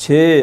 6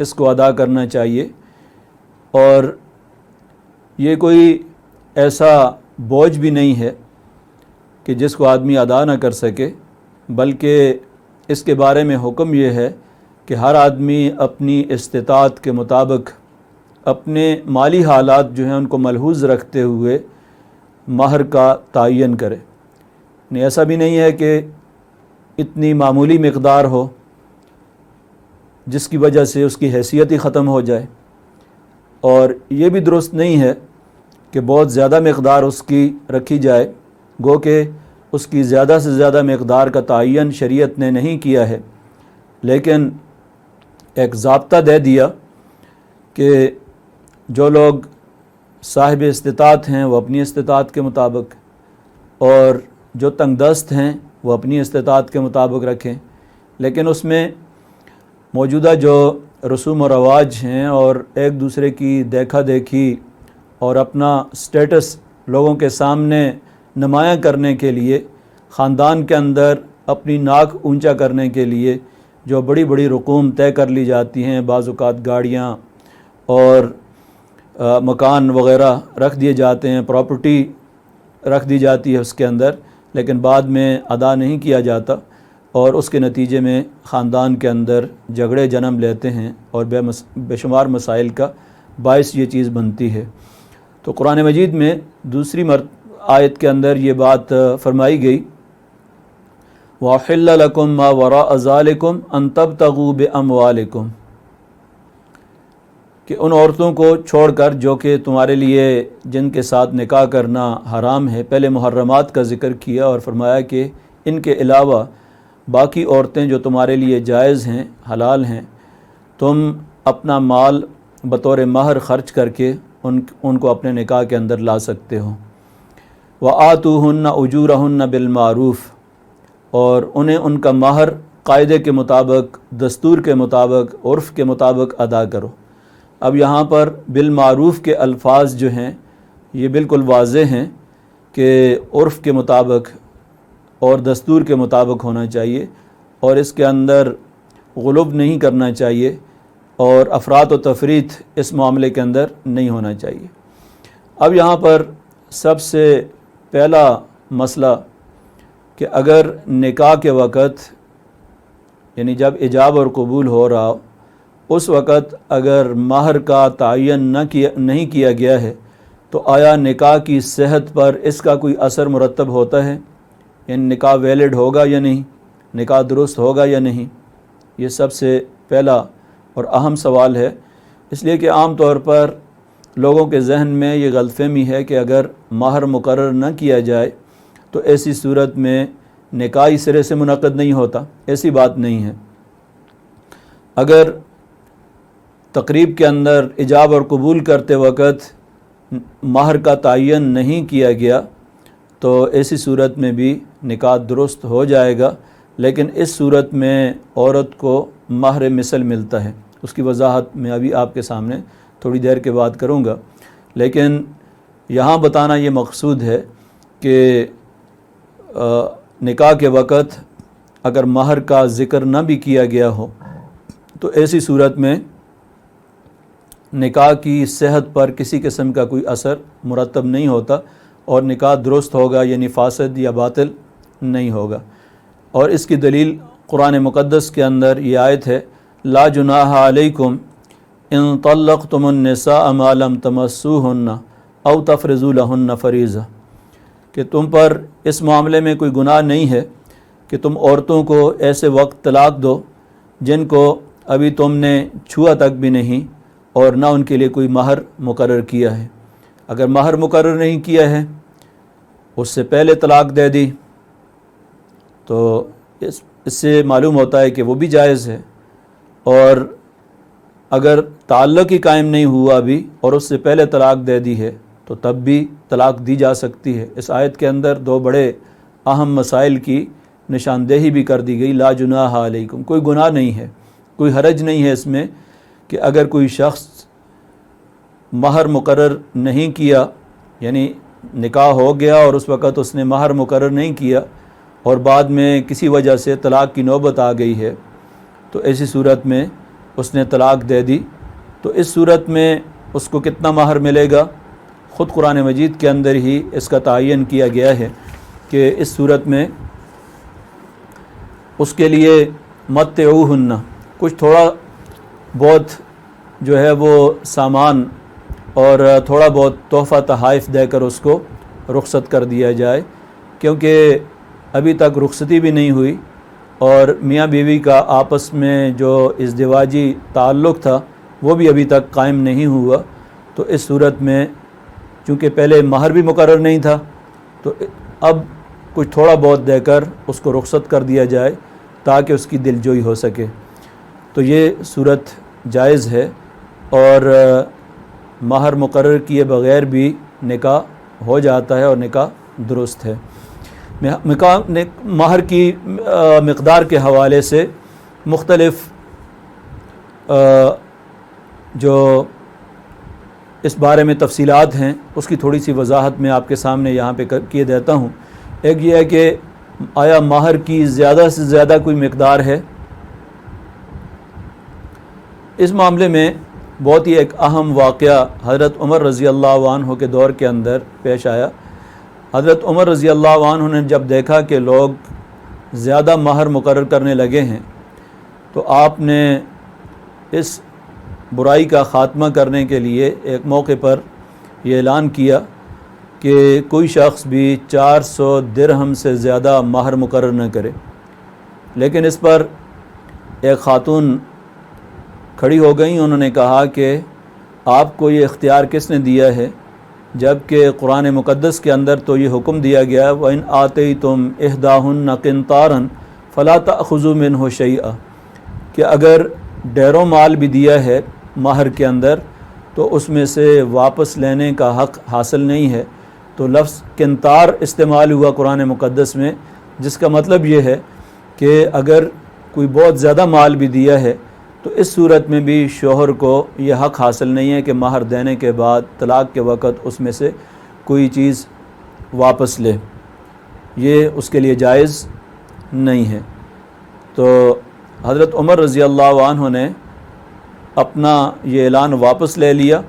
اس کو ادا کرنا چاہیے، اور یہ کوئی ایسا بوجھ بھی نہیں ہے کہ جس کو آدمی ادا نہ کر سکے، بلکہ اس کے بارے میں حکم یہ ہے کہ ہر آدمی اپنی استطاعت کے مطابق اپنے مالی حالات جو ہیں ان کو ملحوظ رکھتے ہوئے مہر کا تعین کرے۔ یعنی ایسا بھی نہیں ہے کہ اتنی معمولی مقدار ہو جس کی وجہ سے اس کی حیثیت ہی ختم ہو جائے، اور یہ بھی درست نہیں ہے کہ بہت زیادہ مقدار اس کی رکھی جائے، گو کہ اس کی زیادہ سے زیادہ مقدار کا تعین شریعت نے نہیں کیا ہے، لیکن ایک ضابطہ دے دیا کہ جو لوگ صاحب استطاعت ہیں وہ اپنی استطاعت کے مطابق، اور جو تنگ دست ہیں وہ اپنی استطاعت کے مطابق رکھیں، لیکن اس میں موجودہ جو رسوم و رواج ہیں اور ایک دوسرے کی دیکھا دیکھی اور اپنا سٹیٹس لوگوں کے سامنے نمایاں کرنے کے لیے، خاندان کے اندر اپنی ناک اونچا کرنے کے لیے جو بڑی بڑی رقوم طے کر لی جاتی ہیں، بعض اوقات گاڑیاں اور مکان وغیرہ رکھ دیے جاتے ہیں، پراپرٹی رکھ دی جاتی ہے اس کے اندر، لیکن بعد میں ادا نہیں کیا جاتا، اور اس کے نتیجے میں خاندان کے اندر جھگڑے جنم لیتے ہیں اور بے شمار مسائل کا باعث یہ چیز بنتی ہے۔ تو قرآن مجید میں دوسری آیت کے اندر یہ بات فرمائی گئی، وَأُحِلَّ لَكُم مَّا وَرَاءَ ذَلِكُمْ أَن تَبْتَغُوا بِأَمْوَالِكُمْ، کہ ان عورتوں کو چھوڑ کر جو کہ تمہارے لیے جن کے ساتھ نکاح کرنا حرام ہے، پہلے محرمات کا ذکر کیا اور فرمایا کہ ان کے علاوہ باقی عورتیں جو تمہارے لیے جائز ہیں، حلال ہیں، تم اپنا مال بطور مہر خرچ کر کے ان کو اپنے نکاح کے اندر لا سکتے ہو۔ وَآتُوهُنَّ أُجُورَهُنَّ بِالْمَعْرُوفِ، اور انہیں ان کا مہر قاعدے کے مطابق، دستور کے مطابق، عرف کے مطابق ادا کرو۔ اب یہاں پر بالمعروف کے الفاظ جو ہیں یہ بالکل واضح ہیں کہ عرف کے مطابق اور دستور کے مطابق ہونا چاہیے، اور اس کے اندر غلوب نہیں کرنا چاہیے، اور افراط و تفریط اس معاملے کے اندر نہیں ہونا چاہیے۔ اب یہاں پر سب سے پہلا مسئلہ کہ اگر نکاح کے وقت، یعنی جب ایجاب اور قبول ہو رہا ہو، اس وقت اگر مہر کا تعین نہیں کیا گیا ہے تو آیا نکاح کی صحت پر اس کا کوئی اثر مرتب ہوتا ہے؟ یعنی نکاح ویلڈ ہوگا یا نہیں، نکاح درست ہوگا یا نہیں؟ یہ سب سے پہلا اور اہم سوال ہے، اس لیے کہ عام طور پر لوگوں کے ذہن میں یہ غلط فہمی ہے کہ اگر مہر مقرر نہ کیا جائے تو ایسی صورت میں نکاح اس سرے سے منعقد نہیں ہوتا۔ ایسی بات نہیں ہے۔ اگر تقریب کے اندر ایجاب اور قبول کرتے وقت مہر کا تعین نہیں کیا گیا تو ایسی صورت میں بھی نکاح درست ہو جائے گا، لیکن اس صورت میں عورت کو مہر مثل ملتا ہے۔ اس کی وضاحت میں ابھی آپ کے سامنے تھوڑی دیر کے بعد کروں گا، لیکن یہاں بتانا یہ مقصود ہے کہ نکاح کے وقت اگر مہر کا ذکر نہ بھی کیا گیا ہو تو ایسی صورت میں نکاح کی صحت پر کسی قسم کا کوئی اثر مرتب نہیں ہوتا، اور نکاح درست ہوگا، یعنی فاسد یا باطل نہیں ہوگا۔ اور اس کی دلیل قرآن مقدس کے اندر یہ آیت ہے، لا جناح علیکم ان طلقتم النساء ما لم تمسوہن او تفرضوا لہن فریضہ، کہ تم پر اس معاملے میں کوئی گناہ نہیں ہے کہ تم عورتوں کو ایسے وقت طلاق دو جن کو ابھی تم نے چھوا تک بھی نہیں اور نہ ان کے لیے کوئی مہر مقرر کیا ہے۔ اگر مہر مقرر نہیں کیا ہے، اس سے پہلے طلاق دے دی، تو اس سے معلوم ہوتا ہے کہ وہ بھی جائز ہے، اور اگر تعلق ہی قائم نہیں ہوا بھی اور اس سے پہلے طلاق دے دی ہے تو تب بھی طلاق دی جا سکتی ہے۔ اس آیت کے اندر دو بڑے اہم مسائل کی نشاندہی بھی کر دی گئی، لا جناح علیکم، کوئی گناہ نہیں ہے، کوئی حرج نہیں ہے اس میں کہ اگر کوئی شخص مہر مقرر نہیں کیا، یعنی نکاح ہو گیا اور اس وقت اس نے مہر مقرر نہیں کیا اور بعد میں کسی وجہ سے طلاق کی نوبت آ گئی ہے، تو ایسی صورت میں اس نے طلاق دے دی تو اس صورت میں اس کو کتنا مہر ملے گا؟ خود قرآن مجید کے اندر ہی اس کا تعین کیا گیا ہے کہ اس صورت میں اس کے لیے متعوہن، کچھ تھوڑا بہت جو ہے وہ سامان اور تھوڑا بہت تحفہ تحائف دے کر اس کو رخصت کر دیا جائے، کیونکہ ابھی تک رخصتی بھی نہیں ہوئی اور میاں بیوی کا آپس میں جو ازدواجی تعلق تھا وہ بھی ابھی تک قائم نہیں ہوا۔ تو اس صورت میں چونکہ پہلے مہر بھی مقرر نہیں تھا تو اب کچھ تھوڑا بہت دے کر اس کو رخصت کر دیا جائے تاکہ اس کی دل جوئی ہو سکے، تو یہ صورت جائز ہے۔ اور مہر مقرر کیے بغیر بھی نکاح ہو جاتا ہے اور نکاح درست ہے۔ مہر کی مقدار کے حوالے سے مختلف جو اس بارے میں تفصیلات ہیں اس کی تھوڑی سی وضاحت میں آپ کے سامنے یہاں پہ کیے دیتا ہوں۔ ایک یہ ہے کہ آیا مہر کی زیادہ سے زیادہ کوئی مقدار ہے؟ اس معاملے میں بہت ہی ایک اہم واقعہ حضرت عمر رضی اللہ عنہ کے دور کے اندر پیش آیا۔ حضرت عمر رضی اللہ عنہ نے جب دیکھا کہ لوگ زیادہ مہر مقرر کرنے لگے ہیں تو آپ نے اس برائی کا خاتمہ کرنے کے لیے ایک موقع پر یہ اعلان کیا کہ کوئی شخص بھی 400 درہم سے زیادہ مہر مقرر نہ کرے۔ لیکن اس پر ایک خاتون کھڑی ہو گئیں، انہوں نے کہا کہ آپ کو یہ اختیار کس نے دیا ہے، جب کہ قرآن مقدس کے اندر تو یہ حکم دیا گیا وَإِنْ آتَيْتُمْ إِحْدَاهُنَّ قِنْطَارًا فَلَا تَأْخُذُوا مِنْهُ شَيْئًا، کہ اگر ڈیروں مال بھی دیا ہے مہر کے اندر تو اس میں سے واپس لینے کا حق حاصل نہیں ہے۔ تو لفظ قنطار استعمال ہوا قرآن مقدس میں، جس کا مطلب یہ ہے کہ اگر کوئی بہت زیادہ مال بھی دیا ہے تو اس صورت میں بھی شوہر کو یہ حق حاصل نہیں ہے کہ مہر دینے کے بعد طلاق کے وقت اس میں سے کوئی چیز واپس لے، یہ اس کے لیے جائز نہیں ہے۔ تو حضرت عمر رضی اللہ عنہ نے اپنا یہ اعلان واپس لے لیا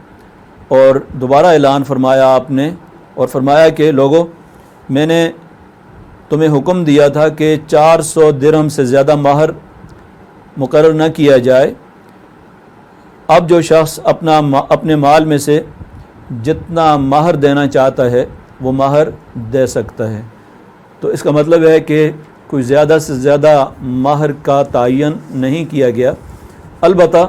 اور دوبارہ اعلان فرمایا آپ نے، اور فرمایا کہ لوگو، میں نے تمہیں حکم دیا تھا کہ 400 درہم سے زیادہ مہر مقرر نہ کیا جائے، اب جو شخص اپنے مال میں سے جتنا مہر دینا چاہتا ہے وہ مہر دے سکتا ہے۔ تو اس کا مطلب ہے کہ کوئی زیادہ سے زیادہ مہر کا تعین نہیں کیا گیا، البتہ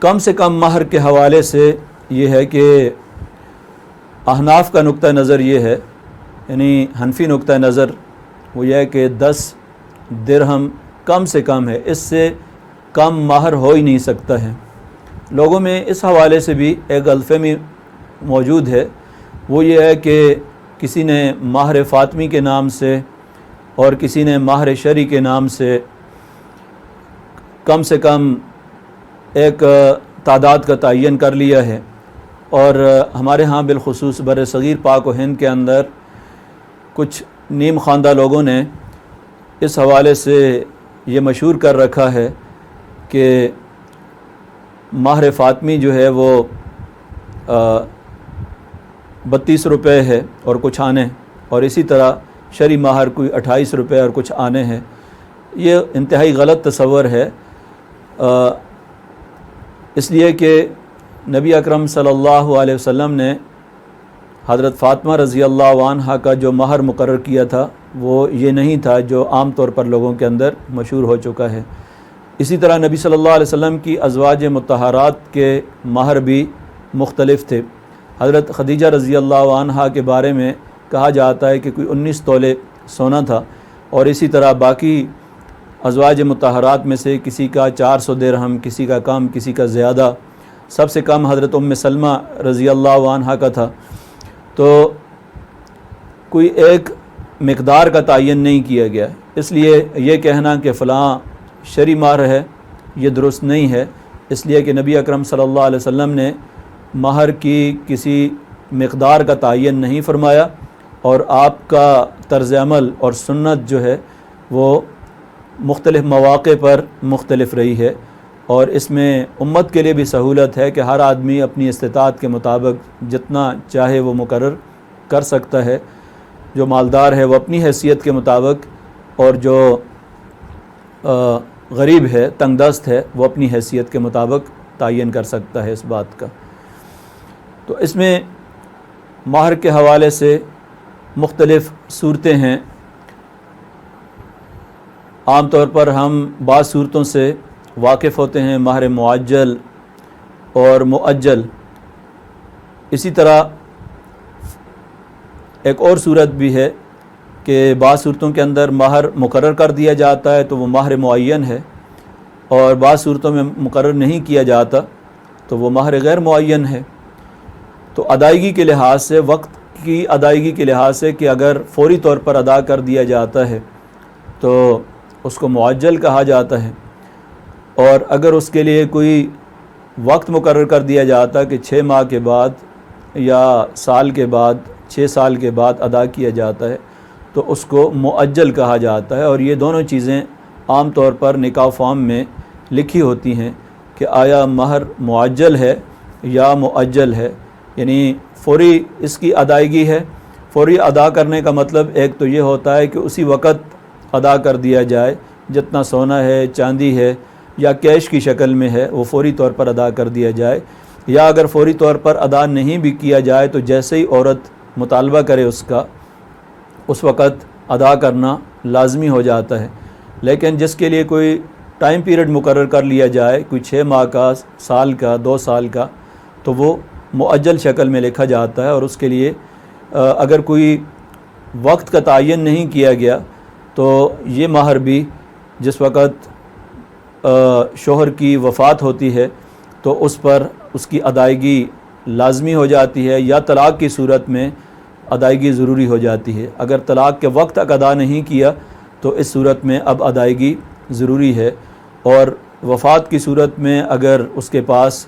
کم سے کم مہر کے حوالے سے یہ ہے کہ احناف کا نقطہ نظر یہ ہے، یعنی حنفی نقطہ نظر وہ یہ ہے کہ 10 درہم کم سے کم ہے، اس سے کم مہر ہو ہی نہیں سکتا ہے۔ لوگوں میں اس حوالے سے بھی ایک غلط فہمی موجود ہے، وہ یہ ہے کہ کسی نے مہر فاطمی کے نام سے اور کسی نے مہر شرعی کے نام سے کم ایک تعداد کا تعین کر لیا ہے، اور ہمارے ہاں بالخصوص بر صغیر پاک و ہند کے اندر کچھ نیم خواندہ لوگوں نے اس حوالے سے یہ مشہور کر رکھا ہے کہ مہر فاطمی جو ہے وہ 32 روپے ہے اور کچھ آنے، اور اسی طرح شرعی مہر کوئی 28 روپے اور کچھ آنے ہیں۔ یہ انتہائی غلط تصور ہے، اس لیے کہ نبی اکرم صلی اللہ علیہ وسلم نے حضرت فاطمہ رضی اللہ عنہا کا جو مہر مقرر کیا تھا وہ یہ نہیں تھا جو عام طور پر لوگوں کے اندر مشہور ہو چکا ہے۔ اسی طرح نبی صلی اللہ علیہ وسلم کی ازواج مطہرات کے مہر بھی مختلف تھے۔ حضرت خدیجہ رضی اللہ عنہا کے بارے میں کہا جاتا ہے کہ کوئی 19 تولے سونا تھا، اور اسی طرح باقی ازواج مطہرات میں سے کسی کا 400 درہم، کسی کا کم، کسی کا زیادہ، سب سے کم حضرت ام سلمہ رضی اللہ عنہا کا تھا۔ تو کوئی ایک مقدار کا تعین نہیں کیا گیا، اس لیے یہ کہنا کہ فلاں شرعی مہر ہے یہ درست نہیں ہے، اس لیے کہ نبی اکرم صلی اللہ علیہ وسلم نے مہر کی کسی مقدار کا تعین نہیں فرمایا، اور آپ کا طرز عمل اور سنت جو ہے وہ مختلف مواقع پر مختلف رہی ہے، اور اس میں امت کے لیے بھی سہولت ہے کہ ہر آدمی اپنی استطاعت کے مطابق جتنا چاہے وہ مقرر کر سکتا ہے. جو مالدار ہے وہ اپنی حیثیت کے مطابق، اور جو غریب ہے، تنگ دست ہے، وہ اپنی حیثیت کے مطابق تعین کر سکتا ہے اس بات کا. تو اس میں مہر کے حوالے سے مختلف صورتیں ہیں. عام طور پر ہم بعض صورتوں سے واقف ہوتے ہیں، مہر معجل اور مؤجل. اسی طرح ایک اور صورت بھی ہے کہ بعض صورتوں کے اندر مہر مقرر کر دیا جاتا ہے تو وہ مہر معین ہے، اور بعض صورتوں میں مقرر نہیں کیا جاتا تو وہ مہر غیر معین ہے. تو ادائیگی کے لحاظ سے، وقت کی ادائیگی کے لحاظ سے، کہ اگر فوری طور پر ادا کر دیا جاتا ہے تو اس کو معجل کہا جاتا ہے، اور اگر اس کے لیے کوئی وقت مقرر کر دیا جاتا کہ 6 ماہ کے بعد یا سال کے بعد، 6 سال کے بعد ادا کیا جاتا ہے تو اس کو مؤجل کہا جاتا ہے. اور یہ دونوں چیزیں عام طور پر نکاح فارم میں لکھی ہوتی ہیں کہ آیا مہر معجل ہے یا مؤجل ہے، یعنی فوری اس کی ادائیگی ہے. فوری ادا کرنے کا مطلب ایک تو یہ ہوتا ہے کہ اسی وقت ادا کر دیا جائے، جتنا سونا ہے، چاندی ہے یا کیش کی شکل میں ہے وہ فوری طور پر ادا کر دیا جائے. یا اگر فوری طور پر ادا نہیں بھی کیا جائے تو جیسے ہی عورت مطالبہ کرے اس کا، اس وقت ادا کرنا لازمی ہو جاتا ہے. لیکن جس کے لیے کوئی ٹائم پیریڈ مقرر کر لیا جائے، کوئی 6 ماہ کا، سال کا، 2 سال کا، تو وہ مؤجل شکل میں لکھا جاتا ہے. اور اس کے لیے اگر کوئی وقت کا تعین نہیں کیا گیا تو یہ مہر بھی جس وقت شوہر کی وفات ہوتی ہے تو اس پر اس کی ادائیگی لازمی ہو جاتی ہے، یا طلاق کی صورت میں ادائیگی ضروری ہو جاتی ہے. اگر طلاق کے وقت تک ادا نہیں کیا تو اس صورت میں اب ادائیگی ضروری ہے. اور وفات کی صورت میں اگر اس کے پاس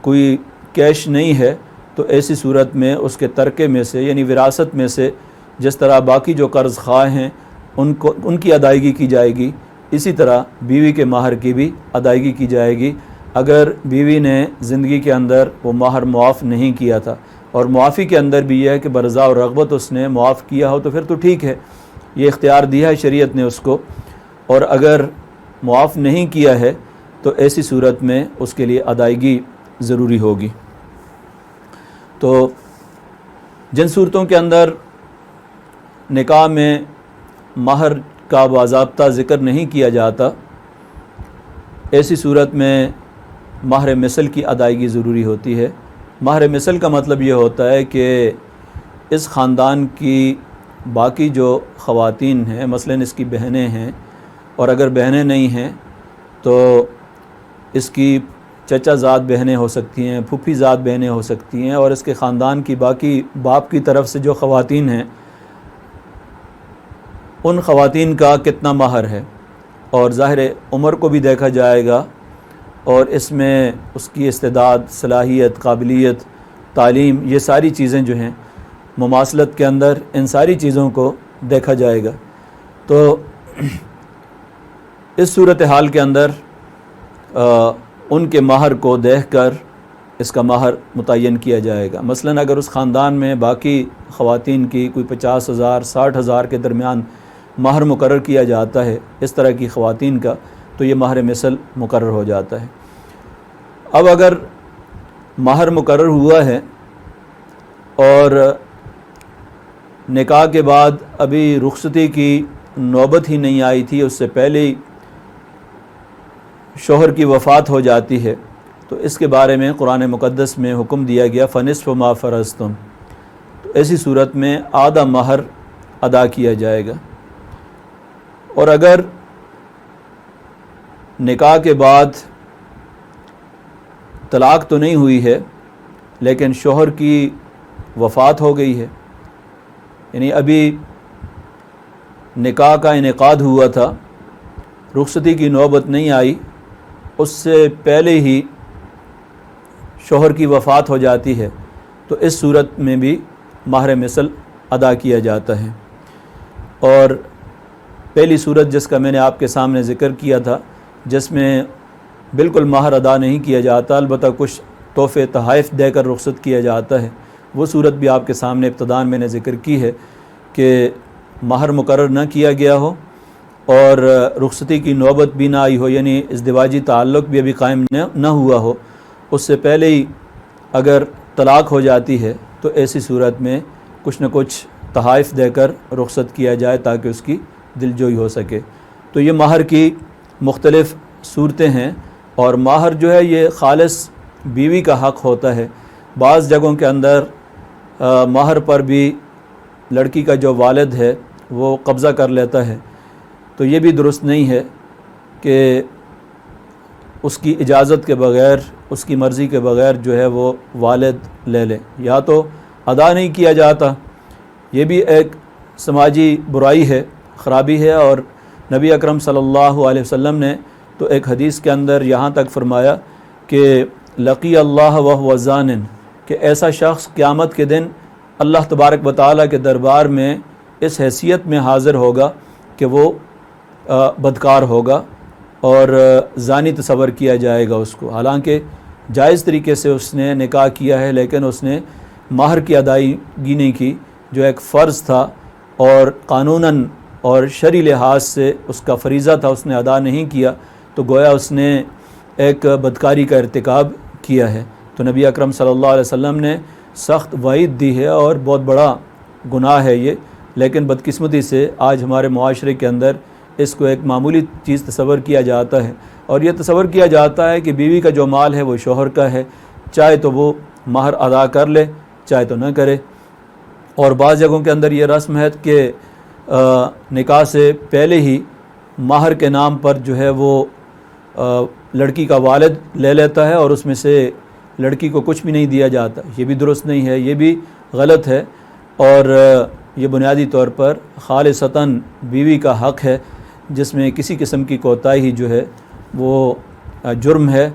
کوئی کیش نہیں ہے تو ایسی صورت میں اس کے ترکے میں سے، یعنی وراثت میں سے، جس طرح باقی جو قرض خواہ ہیں ان کی ادائیگی کی جائے گی، اسی طرح بیوی کے مہر کی بھی ادائیگی کی جائے گی. اگر بیوی نے زندگی کے اندر وہ مہر معاف نہیں کیا تھا، اور معافی کے اندر بھی یہ ہے کہ برضا اور رغبت اس نے معاف کیا ہو تو پھر تو ٹھیک ہے، یہ اختیار دیا ہے شریعت نے اس کو. اور اگر معاف نہیں کیا ہے تو ایسی صورت میں اس کے لیے ادائیگی ضروری ہوگی. تو جن صورتوں کے اندر نکاح میں مہر کا باضابطہ ذکر نہیں کیا جاتا، ایسی صورت میں مہر مثل کی ادائیگی ضروری ہوتی ہے. مہر مثل کا مطلب یہ ہوتا ہے کہ اس خاندان کی باقی جو خواتین ہیں، مثلاً اس کی بہنیں ہیں، اور اگر بہنیں نہیں ہیں تو اس کی چچا زاد بہنیں ہو سکتی ہیں، پھوپھی زاد بہنیں ہو سکتی ہیں، اور اس کے خاندان کی باقی باپ کی طرف سے جو خواتین ہیں ان خواتین کا کتنا مہر ہے. اور ظاہر عمر کو بھی دیکھا جائے گا، اور اس میں اس کی استعداد، صلاحیت، قابلیت، تعلیم، یہ ساری چیزیں جو ہیں مماثلت کے اندر ان ساری چیزوں کو دیکھا جائے گا. تو اس صورتحال کے اندر ان کے مہر کو دیکھ کر اس کا مہر متعین کیا جائے گا. مثلاً اگر اس خاندان میں باقی خواتین کی کوئی 50,000 60,000 کے درمیان مہر مقرر کیا جاتا ہے اس طرح کی خواتین کا، تو یہ مہر مثل مقرر ہو جاتا ہے. اب اگر مہر مقرر ہوا ہے اور نکاح کے بعد ابھی رخصتی کی نوبت ہی نہیں آئی تھی، اس سے پہلے ہی شوہر کی وفات ہو جاتی ہے، تو اس کے بارے میں قرآن مقدس میں حکم دیا گیا فَنِصْفُ مَا فَرَضْتُمْ. تو ایسی صورت میں آدھا مہر ادا کیا جائے گا. اور اگر نکاح کے بعد طلاق تو نہیں ہوئی ہے لیکن شوہر کی وفات ہو گئی ہے، یعنی ابھی نکاح کا انعقاد ہوا تھا، رخصتی کی نوبت نہیں آئی، اس سے پہلے ہی شوہر کی وفات ہو جاتی ہے، تو اس صورت میں بھی مہر مثل ادا کیا جاتا ہے. اور پہلی صورت جس کا میں نے آپ کے سامنے ذکر کیا تھا، جس میں بالکل مہر ادا نہیں کیا جاتا، البتہ کچھ تحفے تحائف دے کر رخصت کیا جاتا ہے، وہ صورت بھی آپ کے سامنے ابتداً میں نے ذکر کی ہے کہ مہر مقرر نہ کیا گیا ہو اور رخصتی کی نوبت بھی نہ آئی ہو، یعنی ازدواجی تعلق بھی ابھی قائم نہ ہوا ہو، اس سے پہلے ہی اگر طلاق ہو جاتی ہے تو ایسی صورت میں کچھ نہ کچھ تحائف دے کر رخصت کیا جائے تاکہ اس کی دل جوئی ہو سکے۔ تو یہ مہر کی مختلف صورتیں ہیں، اور مہر جو ہے یہ خالص بیوی کا حق ہوتا ہے۔ بعض جگہوں کے اندر مہر پر بھی لڑکی کا جو والد ہے وہ قبضہ کر لیتا ہے، تو یہ بھی درست نہیں ہے کہ اس کی اجازت کے بغیر، اس کی مرضی کے بغیر جو ہے وہ والد لے لے، یا تو ادا نہیں کیا جاتا، یہ بھی ایک سماجی برائی ہے، خرابی ہے۔ اور نبی اکرم صلی اللہ علیہ وسلم نے تو ایک حدیث کے اندر یہاں تک فرمایا کہ لقی اللہ وہو زانن، کہ ایسا شخص قیامت کے دن اللہ تبارک و تعالیٰ کے دربار میں اس حیثیت میں حاضر ہوگا کہ وہ بدکار ہوگا اور زانی تصور کیا جائے گا اس کو، حالانکہ جائز طریقے سے اس نے نکاح کیا ہے لیکن اس نے مہر کی ادائیگی نہیں کی، جو ایک فرض تھا اور قانوناً اور شرعی لحاظ سے اس کا فریضہ تھا، اس نے ادا نہیں کیا، تو گویا اس نے ایک بدکاری کا ارتکاب کیا ہے۔ تو نبی اکرم صلی اللہ علیہ وسلم نے سخت وعید دی ہے اور بہت بڑا گناہ ہے یہ، لیکن بدقسمتی سے آج ہمارے معاشرے کے اندر اس کو ایک معمولی چیز تصور کیا جاتا ہے، اور یہ تصور کیا جاتا ہے کہ بیوی کا جو مال ہے وہ شوہر کا ہے، چاہے تو وہ مہر ادا کر لے چاہے تو نہ کرے۔ اور بعض جگہوں کے اندر یہ رسم ہے کہ نکاح سے پہلے ہی مہر کے نام پر جو ہے وہ لڑکی کا والد لے لیتا ہے اور اس میں سے لڑکی کو کچھ بھی نہیں دیا جاتا، یہ بھی درست نہیں ہے، یہ بھی غلط ہے، اور یہ بنیادی طور پر خالصتاً بیوی کا حق ہے، جس میں کسی قسم کی کوتاہی جو ہے وہ جرم ہے۔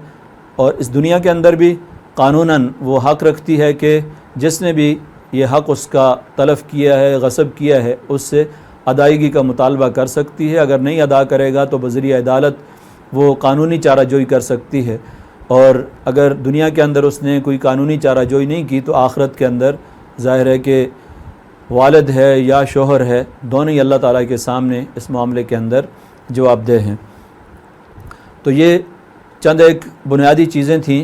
اور اس دنیا کے اندر بھی قانوناً وہ حق رکھتی ہے کہ جس نے بھی یہ حق اس کا تلف کیا ہے، غصب کیا ہے، اس سے ادائیگی کا مطالبہ کر سکتی ہے، اگر نہیں ادا کرے گا تو بذریعہ عدالت وہ قانونی چارہ جوئی کر سکتی ہے، اور اگر دنیا کے اندر اس نے کوئی قانونی چارہ جوئی نہیں کی تو آخرت کے اندر ظاہر ہے کہ والد ہے یا شوہر ہے، دونوں ہی اللہ تعالیٰ کے سامنے اس معاملے کے اندر جواب دہ ہیں۔ تو یہ چند ایک بنیادی چیزیں تھیں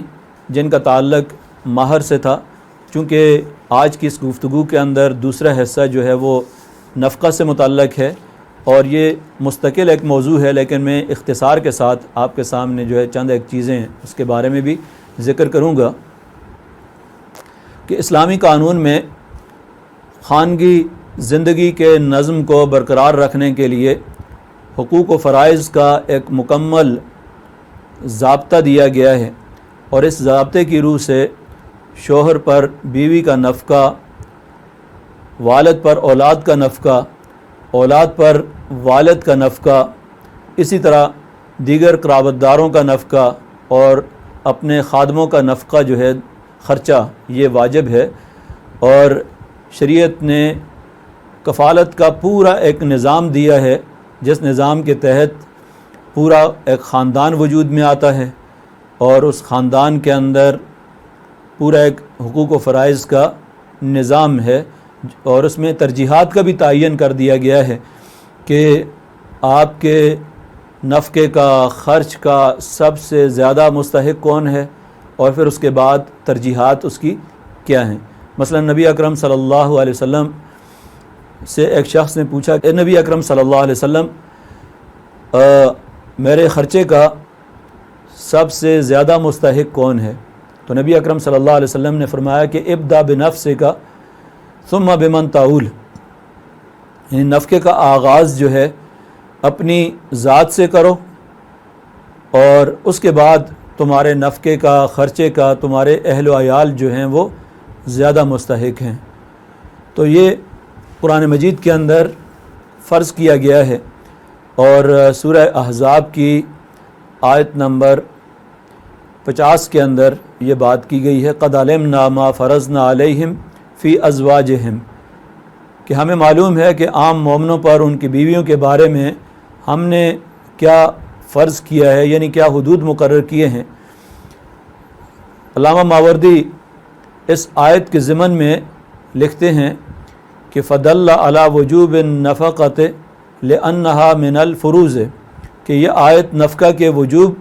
جن کا تعلق مہر سے تھا۔ چونکہ آج کی اس گفتگو کے اندر دوسرا حصہ جو ہے وہ نفقہ سے متعلق ہے، اور یہ مستقل ایک موضوع ہے، لیکن میں اختصار کے ساتھ آپ کے سامنے جو ہے چند ایک چیزیں اس کے بارے میں بھی ذکر کروں گا کہ اسلامی قانون میں خانگی زندگی کے نظم کو برقرار رکھنے کے لیے حقوق و فرائض کا ایک مکمل ضابطہ دیا گیا ہے، اور اس ضابطے کی روح سے شوہر پر بیوی کا نفقہ، والد پر اولاد کا نفقہ، اولاد پر والد کا نفقہ، اسی طرح دیگر قرابت داروں کا نفقہ اور اپنے خادموں کا نفقہ جو ہے خرچہ، یہ واجب ہے۔ اور شریعت نے کفالت کا پورا ایک نظام دیا ہے، جس نظام کے تحت پورا ایک خاندان وجود میں آتا ہے، اور اس خاندان کے اندر پورا ایک حقوق و فرائض کا نظام ہے، اور اس میں ترجیحات کا بھی تعین کر دیا گیا ہے کہ آپ کے نفقے کا، خرچ کا سب سے زیادہ مستحق کون ہے، اور پھر اس کے بعد ترجیحات اس کی کیا ہیں۔ مثلا نبی اکرم صلی اللہ علیہ وسلم سے ایک شخص نے پوچھا کہ نبی اکرم صلی اللہ علیہ وسلم میرے خرچے کا سب سے زیادہ مستحق کون ہے؟ تو نبی اکرم صلی اللہ علیہ وسلم نے فرمایا کہ ابدا بنفسک ثم بمن تعول، یعنی نفقے کا آغاز جو ہے اپنی ذات سے کرو، اور اس کے بعد تمہارے نفقے کا، خرچے کا تمہارے اہل و عیال جو ہیں وہ زیادہ مستحق ہیں۔ تو یہ قرآن مجید کے اندر فرض کیا گیا ہے، اور سورہ احزاب کی آیت نمبر 50 کے اندر یہ بات کی گئی ہے، قد علمنا ما فرضنا علیہم فی ازواجہم، کہ ہمیں معلوم ہے کہ عام مومنوں پر ان کی بیویوں کے بارے میں ہم نے کیا فرض کیا ہے، یعنی کیا حدود مقرر کیے ہیں۔ علامہ ماوردی اس آیت کے ضمن میں لکھتے ہیں کہ فدل علی وجوب النفقۃ لأنہا من الفروض، کہ یہ آیت نفقہ کے وجوب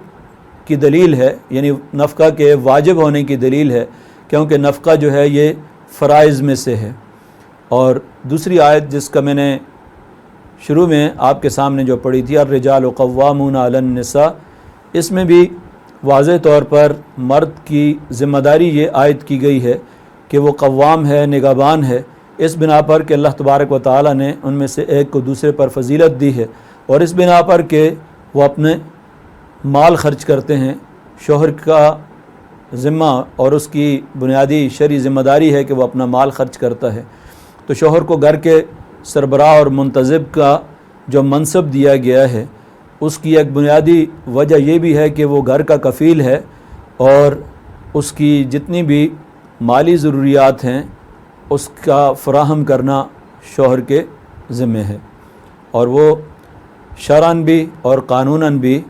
کی دلیل ہے، یعنی نفقہ کے واجب ہونے کی دلیل ہے، کیونکہ نفقہ جو ہے یہ فرائض میں سے ہے۔ اور دوسری آیت جس کا میں نے شروع میں آپ کے سامنے جو پڑھی تھی، الرجال قوامون علی النساء، اس میں بھی واضح طور پر مرد کی ذمہ داری یہ عائد کی گئی ہے کہ وہ قوام ہے، نگہبان ہے، اس بنا پر کہ اللہ تبارک و تعالی نے ان میں سے ایک کو دوسرے پر فضیلت دی ہے، اور اس بنا پر کہ وہ اپنے مال خرچ کرتے ہیں۔ شوہر کا ذمہ اور اس کی بنیادی شرعی ذمہ داری ہے کہ وہ اپنا مال خرچ کرتا ہے۔ تو شوہر کو گھر کے سربراہ اور منتظم کا جو منصب دیا گیا ہے، اس کی ایک بنیادی وجہ یہ بھی ہے کہ وہ گھر کا کفیل ہے، اور اس کی جتنی بھی مالی ضروریات ہیں اس کا فراہم کرنا شوہر کے ذمہ ہے، اور وہ شرعاً بھی اور قانوناً بھی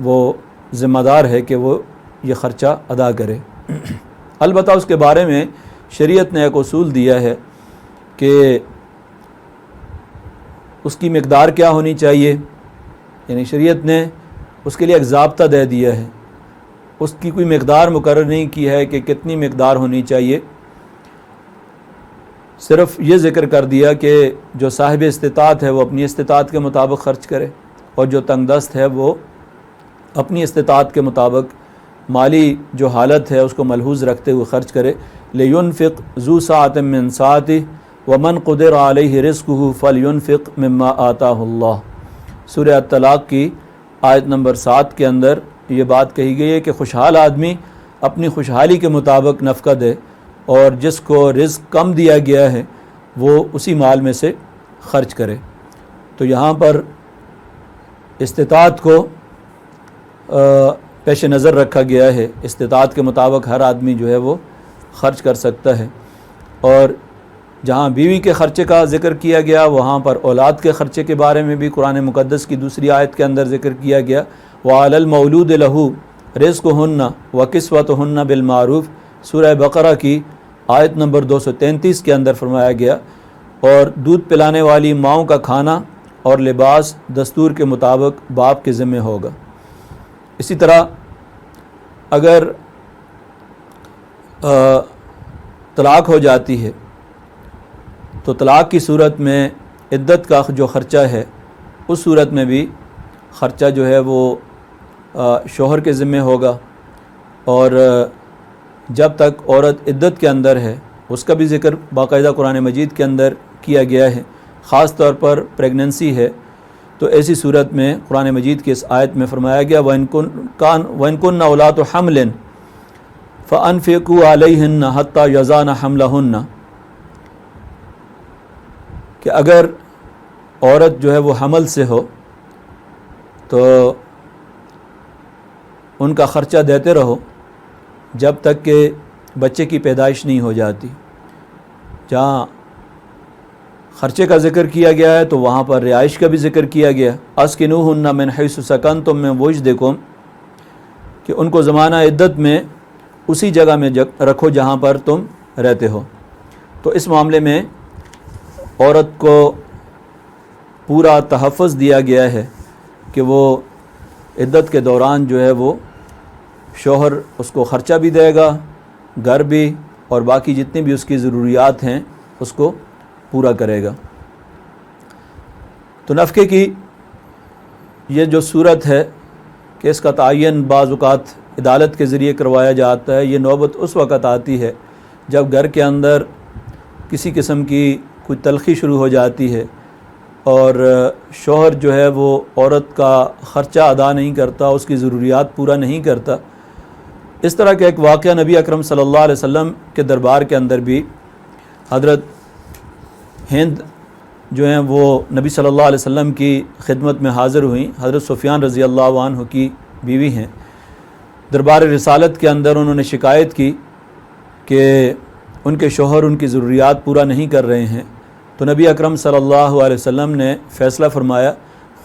وہ ذمہ دار ہے کہ وہ یہ خرچہ ادا کرے۔ البتہ اس کے بارے میں شریعت نے ایک اصول دیا ہے کہ اس کی مقدار کیا ہونی چاہیے، یعنی شریعت نے اس کے لیے ایک ضابطہ دے دیا ہے، اس کی کوئی مقدار مقرر نہیں کی ہے کہ کتنی مقدار ہونی چاہیے، صرف یہ ذکر کر دیا کہ جو صاحب استطاعت ہے وہ اپنی استطاعت کے مطابق خرچ کرے، اور جو تنگ دست ہے وہ اپنی استطاعت کے مطابق مالی جو حالت ہے اس کو ملحوظ رکھتے ہوئے خرچ کرے۔ لِيُنْفِقْ ذُو سَعَةٍ مِّن سَعَتِهِ وَمَنْ قُدِرَ عَلَيْهِ رِزْقُهُ فَلْيُنْفِقْ مِمَّا آتَاهُ اللَّهُ۔ سورہ الطلاق کی آیت نمبر 7 کے اندر یہ بات کہی گئی ہے کہ خوشحال آدمی اپنی خوشحالی کے مطابق نفقہ دے، اور جس کو رزق کم دیا گیا ہے وہ اسی مال میں سے خرچ کرے۔ تو یہاں پر استطاعت کو پیش نظر رکھا گیا ہے، استطاعت کے مطابق ہر آدمی جو ہے وہ خرچ کر سکتا ہے، اور جہاں بیوی کے خرچے کا ذکر کیا گیا وہاں پر اولاد کے خرچے کے بارے میں بھی قرآن مقدس کی دوسری آیت کے اندر ذکر کیا گیا۔ وَعَلَى الْمَوْلُودِ لَهُ رِزْقُهُنَّ وَكِسْوَتُهُنَّ بِالْمَعْرُوفِ، سورہ بقرہ کی آیت نمبر 233 کے اندر فرمایا گیا، اور دودھ پلانے والی ماؤں کا کھانا اور لباس دستور کے مطابق باپ کے ذمہ ہوگا۔ اسی طرح اگر طلاق ہو جاتی ہے تو طلاق کی صورت میں عدت کا جو خرچہ ہے اس صورت میں بھی خرچہ جو ہے وہ شوہر کے ذمہ ہوگا، اور جب تک عورت عدت کے اندر ہے اس کا بھی ذکر باقاعدہ قرآن مجید کے اندر کیا گیا ہے، خاص طور پر پریگننسی ہے تو ایسی صورت میں قرآن مجید کی اس آیت میں فرمایا گیا وَإِن كُنَّ أُولَاتُ حَمْلٍ فَأَنفِقُوا عَلَيْهِنَّ حَتَّى يَضَعْنَ حَمْلَهُنَّ، کہ اگر عورت جو ہے وہ حمل سے ہو تو ان کا خرچہ دیتے رہو جب تک کہ بچے کی پیدائش نہیں ہو جاتی۔ جہاں خرچے کا ذکر کیا گیا ہے تو وہاں پر رہائش کا بھی ذکر کیا گیا، اسکنوہن من حیث سکنتم من وجدکم، کہ ان کو زمانہ عدت میں اسی جگہ میں رکھو جہاں پر تم رہتے ہو۔ تو اس معاملے میں عورت کو پورا تحفظ دیا گیا ہے کہ وہ عدت کے دوران جو ہے وہ شوہر اس کو خرچہ بھی دے گا، گھر بھی، اور باقی جتنی بھی اس کی ضروریات ہیں اس کو پورا کرے گا۔ تو نفقے کی یہ جو صورت ہے کہ اس کا تعین بعض اوقات عدالت کے ذریعے کروایا جاتا ہے، یہ نوبت اس وقت آتی ہے جب گھر کے اندر کسی قسم کی کوئی تلخی شروع ہو جاتی ہے اور شوہر جو ہے وہ عورت کا خرچہ ادا نہیں کرتا، اس کی ضروریات پورا نہیں کرتا۔ اس طرح کا ایک واقعہ نبی اکرم صلی اللہ علیہ وسلم کے دربار کے اندر بھی حضرت ہند جو ہیں وہ نبی صلی اللہ علیہ وسلم کی خدمت میں حاضر ہوئیں، حضرت سفیان رضی اللہ عنہ کی بیوی ہیں۔ دربار رسالت کے اندر انہوں نے شکایت کی کہ ان کے شوہر ان کی ضروریات پورا نہیں کر رہے ہیں، تو نبی اکرم صلی اللہ علیہ وسلم نے فیصلہ فرمایا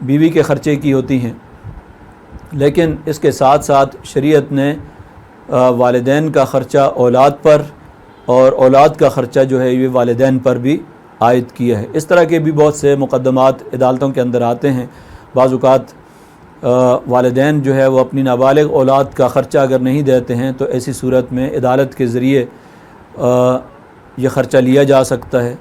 بیوی کے خرچے کی ہوتی ہیں، لیکن اس کے ساتھ ساتھ شریعت نے والدین کا خرچہ اولاد پر اور اولاد کا خرچہ جو ہے یہ والدین پر بھی عائد کیا ہے۔ اس طرح کے بھی بہت سے مقدمات عدالتوں کے اندر آتے ہیں۔ بعض اوقات والدین جو ہے وہ اپنی نابالغ اولاد کا خرچہ اگر نہیں دیتے ہیں تو ایسی صورت میں عدالت کے ذریعے یہ خرچہ لیا جا سکتا ہے۔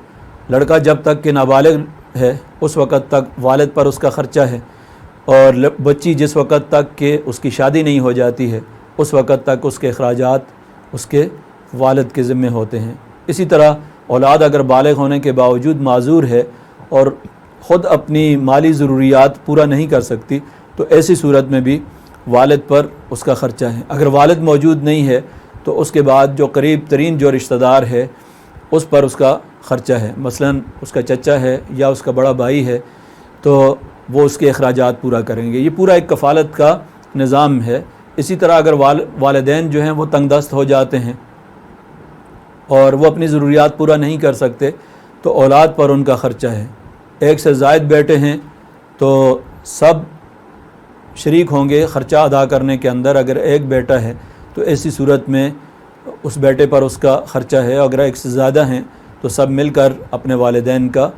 لڑکا جب تک کہ نابالغ ہے اس وقت تک والد پر اس کا خرچہ ہے، اور بچی جس وقت تک کہ اس کی شادی نہیں ہو جاتی ہے اس وقت تک اس کے اخراجات اس کے والد کے ذمہ ہوتے ہیں۔ اسی طرح اولاد اگر بالغ ہونے کے باوجود معذور ہے اور خود اپنی مالی ضروریات پورا نہیں کر سکتی تو ایسی صورت میں بھی والد پر اس کا خرچہ ہے۔ اگر والد موجود نہیں ہے تو اس کے بعد جو قریب ترین جو رشتہ دار ہے اس پر اس کا خرچہ ہے، مثلا اس کا چچا ہے یا اس کا بڑا بھائی ہے تو وہ اس کے اخراجات پورا کریں گے۔ یہ پورا ایک کفالت کا نظام ہے۔ اسی طرح اگر والدین جو ہیں وہ تنگ دست ہو جاتے ہیں اور وہ اپنی ضروریات پورا نہیں کر سکتے تو اولاد پر ان کا خرچہ ہے۔ ایک سے زائد بیٹے ہیں تو سب شریک ہوں گے خرچہ ادا کرنے کے اندر۔ اگر ایک بیٹا ہے تو ایسی صورت میں اس بیٹے پر اس کا خرچہ ہے، اگر ایک سے زیادہ ہیں تو سب مل کر اپنے والدین کا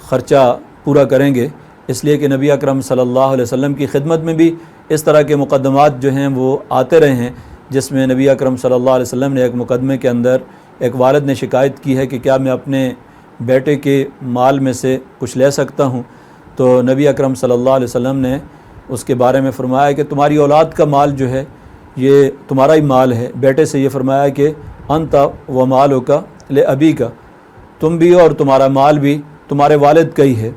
خرچہ پورا کریں گے۔ اس لیے کہ نبی اکرم صلی اللہ علیہ وسلم کی خدمت میں بھی اس طرح کے مقدمات جو ہیں وہ آتے رہے ہیں، جس میں نبی اکرم صلی اللہ علیہ وسلم نے ایک مقدمے کے اندر ایک والد نے شکایت کی ہے کہ کیا میں اپنے بیٹے کے مال میں سے کچھ لے سکتا ہوں، تو نبی اکرم صلی اللہ علیہ وسلم نے اس کے بارے میں فرمایا کہ تمہاری اولاد کا مال جو ہے یہ تمہارا ہی مال ہے۔ بیٹے سے یہ فرمایا کہ انت و مالک لابیک، تم بھی اور تمہارا مال بھی تمہارے والد کا ہی ہے۔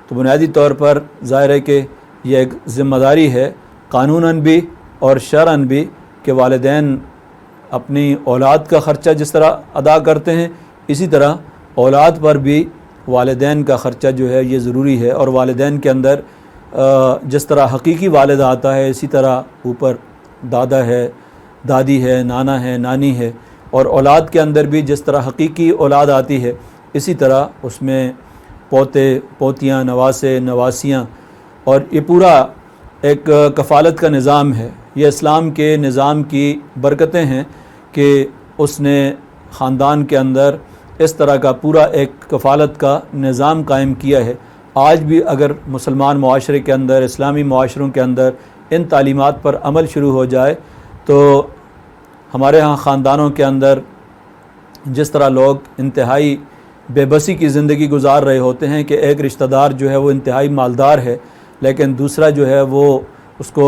تو بنیادی طور پر ظاہر ہے کہ یہ ایک ذمہ داری ہے قانوناً بھی اور شرعاً بھی کہ والدین اپنی اولاد کا خرچہ جس طرح ادا کرتے ہیں اسی طرح اولاد پر بھی والدین کا خرچہ جو ہے یہ ضروری ہے، اور والدین کے اندر جس طرح حقیقی والد آتا ہے اسی طرح اوپر دادا ہے، دادی ہے، نانا ہے، نانی ہے، اور اولاد کے اندر بھی جس طرح حقیقی اولاد آتی ہے اسی طرح اس میں پوتے، پوتیاں، نواسے، نواسیاں، اور یہ پورا ایک کفالت کا نظام ہے۔ یہ اسلام کے نظام کی برکتیں ہیں کہ اس نے خاندان کے اندر اس طرح کا پورا ایک کفالت کا نظام قائم کیا ہے۔ آج بھی اگر مسلمان معاشرے کے اندر، اسلامی معاشروں کے اندر ان تعلیمات پر عمل شروع ہو جائے تو ہمارے ہاں خاندانوں کے اندر جس طرح لوگ انتہائی بے بسی کی زندگی گزار رہے ہوتے ہیں کہ ایک رشتہ دار جو ہے وہ انتہائی مالدار ہے لیکن دوسرا جو ہے وہ اس کو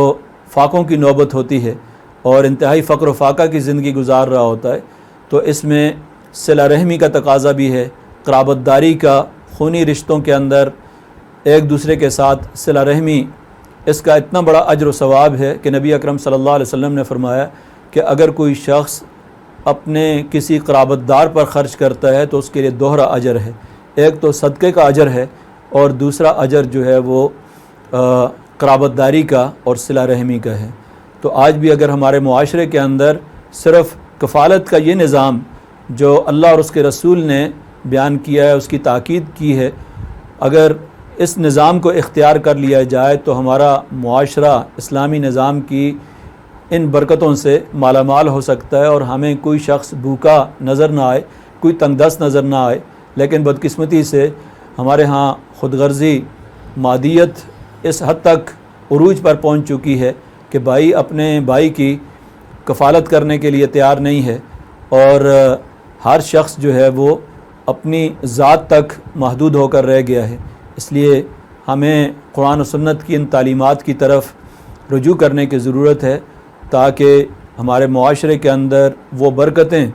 فاقوں کی نوبت ہوتی ہے اور انتہائی فقر و فاقہ کی زندگی گزار رہا ہوتا ہے، تو اس میں صلہ رحمی کا تقاضا بھی ہے، قرابت داری کا، خونی رشتوں کے اندر ایک دوسرے کے ساتھ صلہ رحمی، اس کا اتنا اجر و ثواب ہے کہ نبی اکرم صلی اللہ علیہ وسلم نے فرمایا کہ اگر کوئی شخص اپنے کسی قرابت دار پر خرچ کرتا ہے تو اس کے لیے دوہرا اجر ہے، ایک تو صدقے کا اجر ہے اور دوسرا اجر جو ہے وہ قرابت داری کا اور صلہ رحمی کا ہے۔ تو آج بھی اگر ہمارے معاشرے کے اندر صرف کفالت کا یہ نظام جو اللہ اور اس کے رسول نے بیان کیا ہے، اس کی تاکید کی ہے، اگر اس نظام کو اختیار کر لیا جائے تو ہمارا معاشرہ اسلامی نظام کی ان برکتوں سے مالا مال ہو سکتا ہے اور ہمیں کوئی شخص بھوکا نظر نہ آئے، کوئی تنگ دست نظر نہ آئے۔ لیکن بدقسمتی سے ہمارے ہاں خود غرضی، مادیت اس حد تک عروج پر پہنچ چکی ہے کہ بھائی اپنے بھائی کی کفالت کرنے کے لیے تیار نہیں ہے، اور ہر شخص جو ہے وہ اپنی ذات تک محدود ہو کر رہ گیا ہے۔ اس لیے ہمیں قرآن و سنت کی ان تعلیمات کی طرف رجوع کرنے کی ضرورت ہے تاکہ ہمارے معاشرے کے اندر وہ برکتیں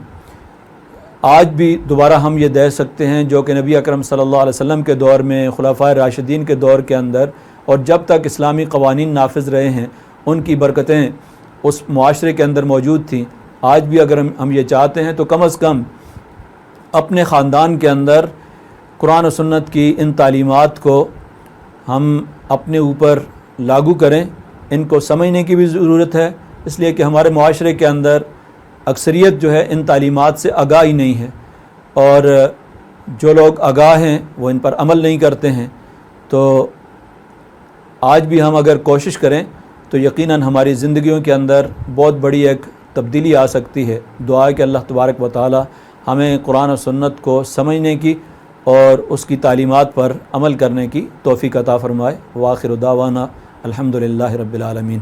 آج بھی دوبارہ ہم یہ دے سکتے ہیں جو کہ نبی اکرم صلی اللہ علیہ وسلم کے دور میں، خلفائے راشدین کے دور کے اندر اور جب تک اسلامی قوانین نافذ رہے ہیں ان کی برکتیں اس معاشرے کے اندر موجود تھیں۔ آج بھی اگر ہم یہ چاہتے ہیں تو کم از کم اپنے خاندان کے اندر قرآن و سنت کی ان تعلیمات کو ہم اپنے اوپر لاگو کریں، ان کو سمجھنے کی بھی ضرورت ہے، اس لیے کہ ہمارے معاشرے کے اندر اکثریت جو ہے ان تعلیمات سے آگاہ ہی نہیں ہے، اور جو لوگ آگاہ ہیں وہ ان پر عمل نہیں کرتے ہیں۔ تو آج بھی ہم اگر کوشش کریں تو یقیناً ہماری زندگیوں کے اندر بہت بڑی ایک تبدیلی آ سکتی ہے۔ دعا ہے کہ اللہ تبارک و تعالی ہمیں قرآن و سنت کو سمجھنے کی اور اس کی تعلیمات پر عمل کرنے کی توفیق عطا فرمائے۔ وآخر دعوانا الحمدللہ رب العالمین۔